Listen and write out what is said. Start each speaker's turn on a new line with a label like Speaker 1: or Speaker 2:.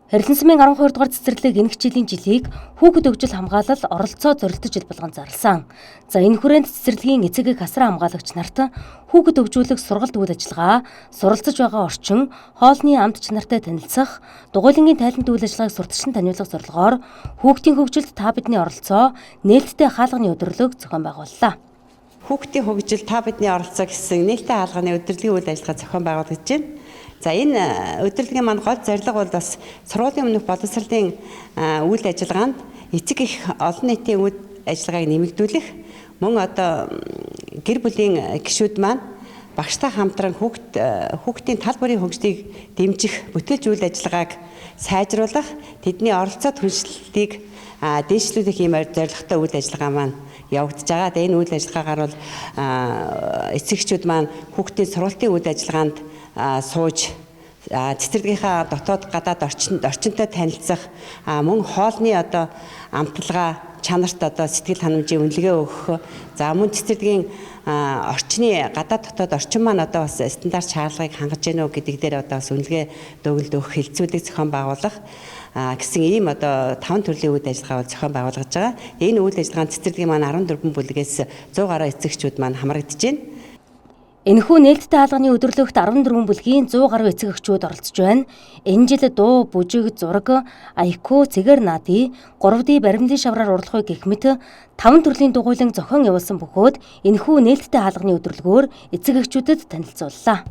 Speaker 1: Харилцан сумын 12 дугаар цэцэрлэг энэх жилийн жилийг хүүхэд хөгжил хамгаалал оролцоо зорилттой жил болгон зарласан. За энэ хүрээнд цэцэрлэгийн эцэг хасран хамгаалагч нарт хүүхэд хөгжүүлэх сургалт үйл ажиллагаа, суралцж байгаа орчин, хоолны амт чанартай танилцах, дугуйлангийн тайлант үйл ажиллагааг сурталчилан таниулах зорилгоор хүүхдийн хөгжилд та бидний оролцоо, нээлттэй хаалганы өдрөлөг зохион байгууллаа.
Speaker 2: Хүүхдийн хөгжил та бидний оролцоо гэсэн нээлттэй хаалганы өдрөлгийн үйл ажиллагаа зохион байгуулагдаж байна. За энэ өдрөлгийн маань гол зорилго бол бас сургуулийн өмнөх боловсролын үйл ажиллагаанд эцэг их олон нийтийн үйл ажиллагааг нэмэгдүүлэх, мөн одоо гэр бүлийн гишүүд маань багштай хамтран хүүхдийн тал бүрийн хөгжлийг дэмжих бүтээлч үйл ажиллагааг сайжруулах, тэдний оролцоо түншлэлтийг дээшлүүлэх ийм зорилготой үйл ажиллагаа маань явагдаж байгаа. Энэ үйл ажиллагаагаар бол эцэгчүүд маань хүүхдийн сургалтын үйл ажиллагаанд сууж цэцэрлэгийнхаа дотоод гадаад орчинтой танилцах, мөн хоолны одоо амталгаа чанарт одоо сэтгэл ханамжийн үнэлгээ өгөх, за мөн цэцэрлэгийн орчны гадаад дотоод орчин маань одоо бас стандарт шаардлагыг хангаж гэнэ үү гэдэг дээр одоо бас үнэлгээ өгүүлэлт өгөх хэлцүүлэг зохион байгуулах гэсэн ийм одоо 5 төрлийн үйл ажиллагаа зохион байгуулж байгаа. Энэ үйл ажиллагаанд цэцэрлэгийн маань 14 бүлгээс 100 гаруй эцэгчүүд маань хамрагдаж байна.
Speaker 1: Энэхүү нээлттэй хаалганы өдрөлөгт 14 бүлгийн 100 гаруй эцэг эхчүүд оролцож байна. Энэ жил дуу, бүжиг, зураг, аяку, цэгэр наадий, 3D баримтын шавраар урлагүй гэх мэт 5 төрлийн дугуйлан зохион явуулсан бөгөөд энэхүү нээлттэй хаалганы өдрөлгөөр эцэг эхчүүдэд танилцууллаа.